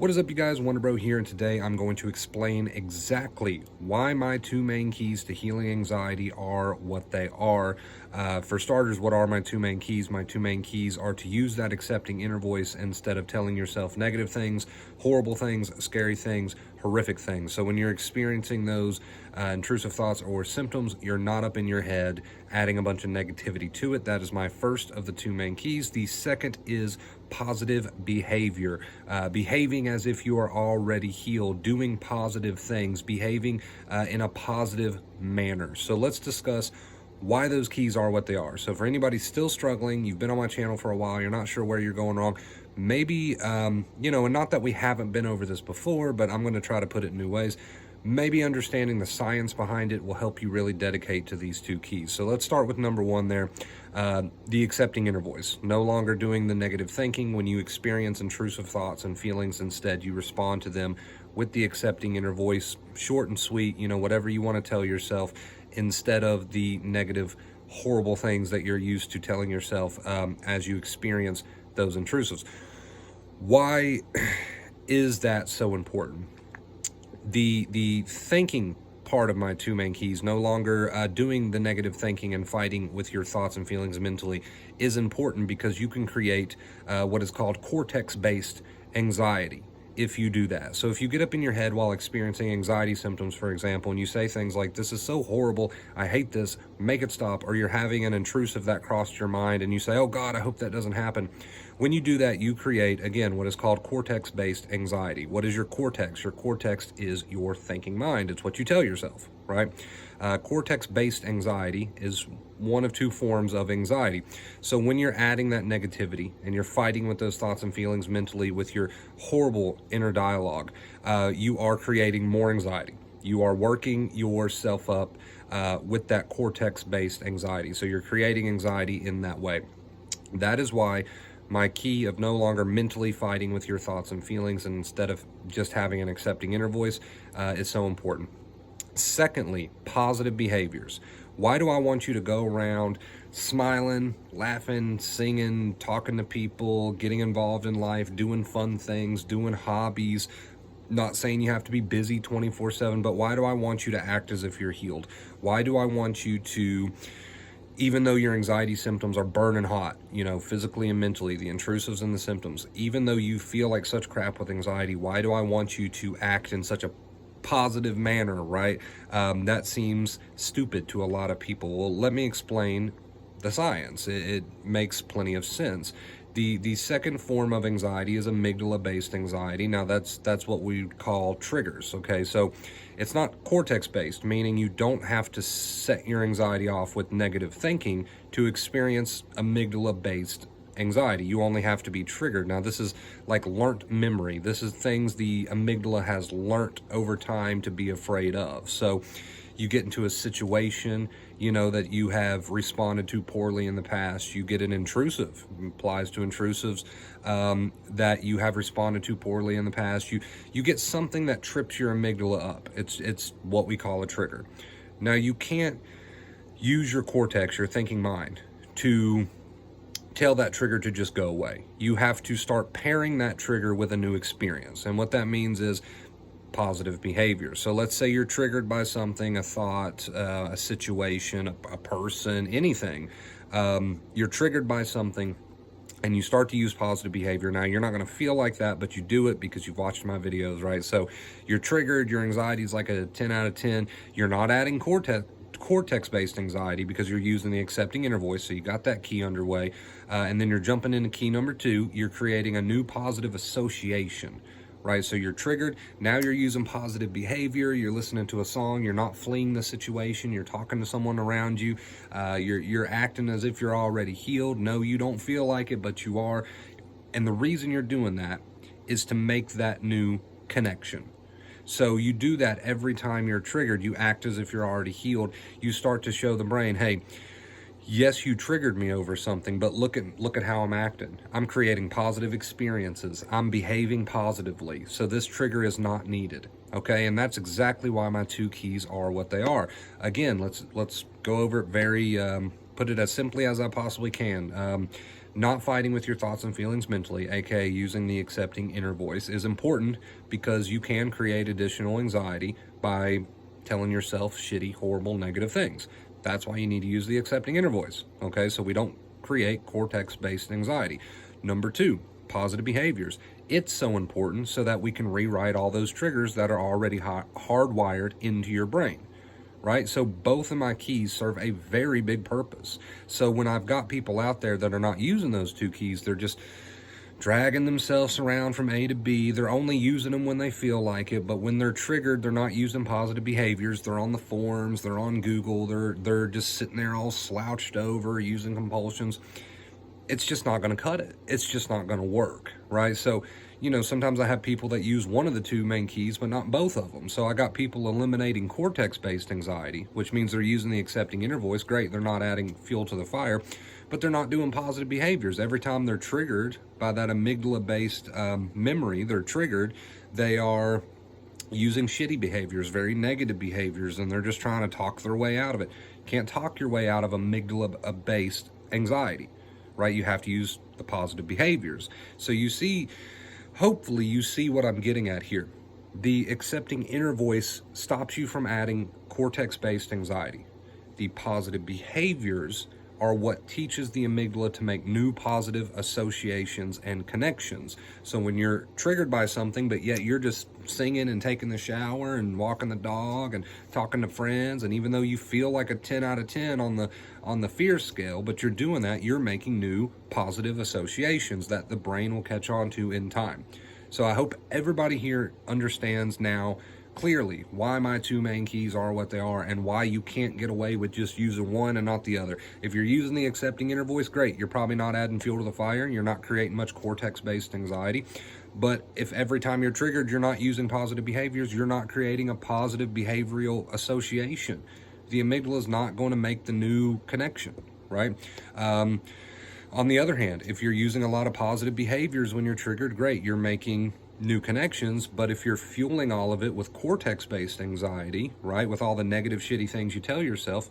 What is up, you guys? Wonderbro here, and today I'm going to explain exactly why my two main keys to healing anxiety are what they are. For starters, what are my two main keys? My two main keys are to use that accepting inner voice instead of telling yourself negative things, horrible things, scary things, horrific things. So when you're experiencing those intrusive thoughts or symptoms, you're not up in your head adding a bunch of negativity to it. That is my first of the two main keys. The second is positive behavior, behaving as if you are already healed, doing positive things, behaving in a positive manner. So let's discuss why those keys are what they are. So for anybody still struggling, you've been on my channel for a while, you're not sure where you're going wrong, maybe, and not that we haven't been over this before, but I'm going to try to put it in new ways. Maybe understanding the science behind it will help you really dedicate to these two keys. So let's start with number one there, the accepting inner voice. No longer doing the negative thinking. When you experience intrusive thoughts and feelings, instead you respond to them with the accepting inner voice, short and sweet, whatever you want to tell yourself, instead of the negative, horrible things that you're used to telling yourself as you experience those intrusives. Why is that so important? The thinking part of my two main keys, no longer doing the negative thinking and fighting with your thoughts and feelings mentally, is important because you can create what is called cortex-based anxiety if you do that. So if you get up in your head while experiencing anxiety symptoms, for example, and you say things like, "This is so horrible, I hate this, make it stop," or you're having an intrusive that crossed your mind and you say, "Oh God, I hope that doesn't happen." When you do that, you create, again, what is called cortex-based anxiety. What is your cortex? Your cortex is your thinking mind. It's what you tell yourself, right? Cortex-based anxiety is one of two forms of anxiety. So when you're adding that negativity and you're fighting with those thoughts and feelings mentally with your horrible inner dialogue, you are creating more anxiety. You are working yourself up with that cortex-based anxiety. So you're creating anxiety in that way. That is why my key of no longer mentally fighting with your thoughts and feelings and instead of just having an accepting inner voice is so important. Secondly, positive behaviors. Why do I want you to go around smiling, laughing, singing, talking to people, getting involved in life, doing fun things, doing hobbies? Not saying you have to be busy 24/7, but why do I want you to act as if you're healed? Why do I want you to, even though your anxiety symptoms are burning hot, physically and mentally, the intrusives and the symptoms, even though you feel like such crap with anxiety, why do I want you to act in such a positive manner, right? That seems stupid to a lot of people. Well, let me explain the science. It makes plenty of sense. The second form of anxiety is amygdala-based anxiety. Now that's what we call triggers, okay? So it's not cortex-based, meaning you don't have to set your anxiety off with negative thinking to experience amygdala-based anxiety. You only have to be triggered. Now this is like learnt memory. This is things the amygdala has learnt over time to be afraid of. So you get into a situation, that you have responded to poorly in the past. You get an intrusive, applies to intrusives, that you have responded to poorly in the past. You get something that trips your amygdala up. It's what we call a trigger. Now you can't use your cortex, your thinking mind, to tell that trigger to just go away. You have to start pairing that trigger with a new experience. And what that means is positive behavior. So let's say you're triggered by something, a thought, a situation, a person, anything. You're triggered by something and you start to use positive behavior. Now, you're not going to feel like that, but you do it because you've watched my videos, right? So you're triggered, your anxiety is like a 10 out of 10. You're not adding cortex-based anxiety because you're using the accepting inner voice, so you got that key underway. And then you're jumping into key number two. You're creating a new positive association, right? So you're triggered. Now you're using positive behavior. You're listening to a song. You're not fleeing the situation. You're talking to someone around you. You're acting as if you're already healed. No, you don't feel like it, but you are. And the reason you're doing that is to make that new connection. So you do that every time you're triggered. You act as if you're already healed. You start to show the brain, hey, yes, you triggered me over something, but look at how I'm acting. I'm creating positive experiences. I'm behaving positively. So this trigger is not needed. Okay, and that's exactly why my two keys are what they are. Again, let's go over it very put it as simply as I possibly can. Not fighting with your thoughts and feelings mentally, aka using the accepting inner voice, is important because you can create additional anxiety by telling yourself shitty, horrible, negative things. That's why you need to use the accepting inner voice, okay? So we don't create cortex-based anxiety. Number two, positive behaviors. It's so important so that we can rewrite all those triggers that are already hardwired into your brain, right? So both of my keys serve a very big purpose. So when I've got people out there that are not using those two keys, they're just dragging themselves around from A to B. They're only using them when they feel like it, but when they're triggered, they're not using positive behaviors. They're on the forums, they're on Google, they're just sitting there all slouched over using compulsions. It's just not going to cut it. It's just not going to work, right? So, you know, sometimes I have people that use one of the two main keys, but not both of them. So I got people eliminating cortex-based anxiety, which means they're using the accepting inner voice. Great, they're not adding fuel to the fire, but they're not doing positive behaviors. Every time they're triggered by that amygdala-based memory, they're triggered, they are using shitty behaviors, very negative behaviors, and they're just trying to talk their way out of it. Can't talk your way out of amygdala-based anxiety, right? You have to use the positive behaviors. So you see, hopefully you see what I'm getting at here. The accepting inner voice stops you from adding cortex-based anxiety. The positive behaviors are what teaches the amygdala to make new positive associations and connections. So when you're triggered by something, but yet you're just singing and taking the shower and walking the dog and talking to friends, and even though you feel like a 10 out of 10 on the fear scale, but you're doing that, you're making new positive associations that the brain will catch on to in time. So I hope everybody here understands now clearly why my two main keys are what they are and why you can't get away with just using one and not the other. If you're using the accepting inner voice, great. You're probably not adding fuel to the fire. You're not creating much cortex-based anxiety. But if every time you're triggered, you're not using positive behaviors, you're not creating a positive behavioral association. The amygdala is not going to make the new connection, right? On the other hand, if you're using a lot of positive behaviors when you're triggered, great. You're making new connections, but if you're fueling all of it with cortex-based anxiety, right, with all the negative, shitty things you tell yourself,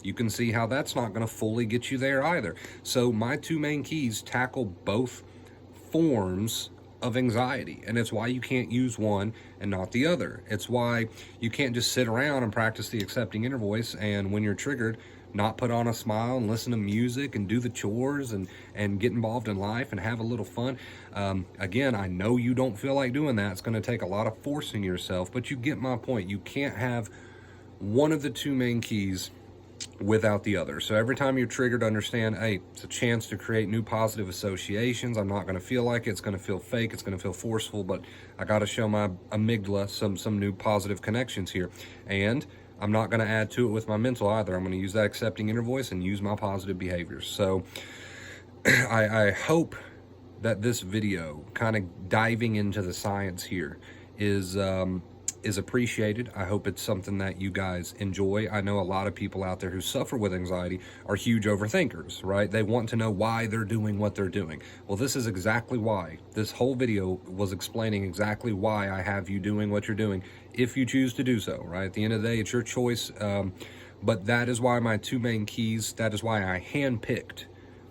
you can see how that's not going to fully get you there either. So my two main keys tackle both forms of anxiety, and it's why you can't use one and not the other. It's why you can't just sit around and practice the accepting inner voice and when you're triggered, not put on a smile and listen to music and do the chores and get involved in life and have a little fun. Again, I know you don't feel like doing that. It's going to take a lot of forcing yourself, but you get my point. You can't have one of the two main keys without the other. So every time you're triggered, understand, hey, it's a chance to create new positive associations. I'm not going to feel like it. It's going to feel fake. It's going to feel forceful, but I got to show my amygdala some new positive connections here. And I'm not going to add to it with my mental either. I'm going to use that accepting inner voice and use my positive behaviors. So I hope that this video, kind of diving into the science here, is appreciated. I hope it's something that you guys enjoy. I know a lot of people out there who suffer with anxiety are huge overthinkers, right? They want to know why they're doing what they're doing. Well, this is exactly why. This whole video was explaining exactly why I have you doing what you're doing, if you choose to do so, right? At the end of the day, it's your choice. But that is why my two main keys, that is why I handpicked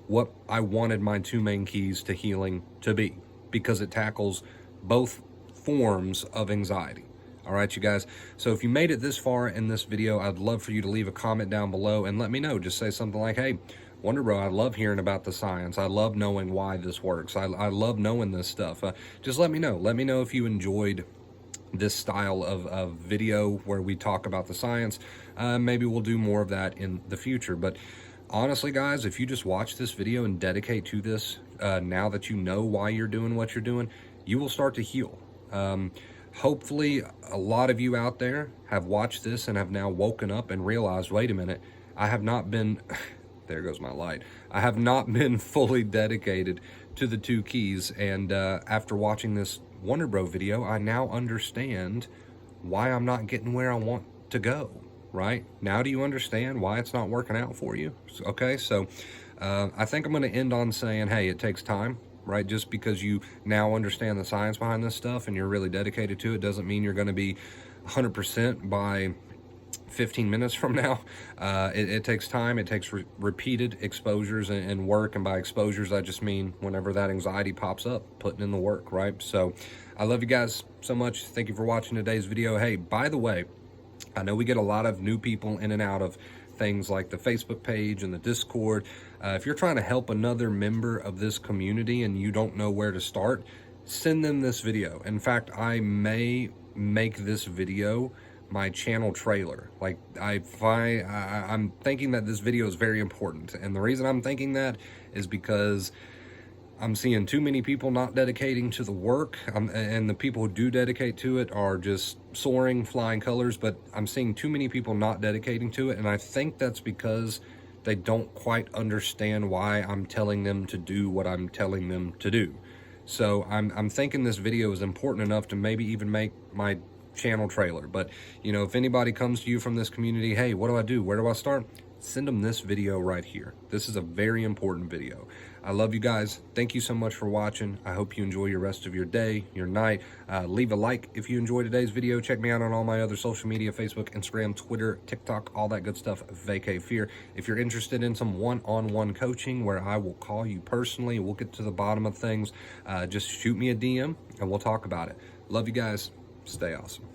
what I wanted my two main keys to healing to be, because it tackles both forms of anxiety. All right, you guys. So if you made it this far in this video, I'd love for you to leave a comment down below and let me know. Just say something like, hey, Wonder Bro, I love hearing about the science. I love knowing why this works. I love knowing this stuff. Just let me know. Let me know if you enjoyed this style of video where we talk about the science. Maybe we'll do more of that in the future. But honestly, guys, if you just watch this video and dedicate to this, now that you know why you're doing what you're doing, you will start to heal. Hopefully, a lot of you out there have watched this and have now woken up and realized, wait a minute, I have not been, there goes my light, I have not been fully dedicated to the two keys. And after watching this Wonder Bro video, I now understand why I'm not getting where I want to go, right? Now do you understand why it's not working out for you? Okay, so I think I'm going to end on saying, hey, it takes time. Right? Just because you now understand the science behind this stuff and you're really dedicated to it doesn't mean you're going to be 100% by 15 minutes from now. It takes time. It takes repeated exposures and work. And by exposures, I just mean whenever that anxiety pops up, putting in the work, right? So I love you guys so much. Thank you for watching today's video. Hey, by the way, I know we get a lot of new people in and out of things like the Facebook page and the Discord. If you're trying to help another member of this community and you don't know where to start, send them this video. In fact, I may make this video my channel trailer. Like, I'm thinking that this video is very important, and the reason I'm thinking that is because I'm seeing too many people not dedicating to the work, and the people who do dedicate to it are just soaring, flying colors, but I'm seeing too many people not dedicating to it, and I think that's because they don't quite understand why I'm telling them to do what I'm telling them to do. So I'm thinking this video is important enough to maybe even make my channel trailer. But you know, if anybody comes to you from this community, hey, what do I do? Where do I start? Send them this video right here. This is a very important video. I love you guys. Thank you so much for watching. I hope you enjoy your rest of your day, your night. Leave a like if you enjoyed today's video. Check me out on all my other social media, Facebook, Instagram, Twitter, TikTok, all that good stuff, Vacay Fear. If you're interested in some one-on-one coaching where I will call you personally, we'll get to the bottom of things, just shoot me a DM and we'll talk about it. Love you guys. Stay awesome.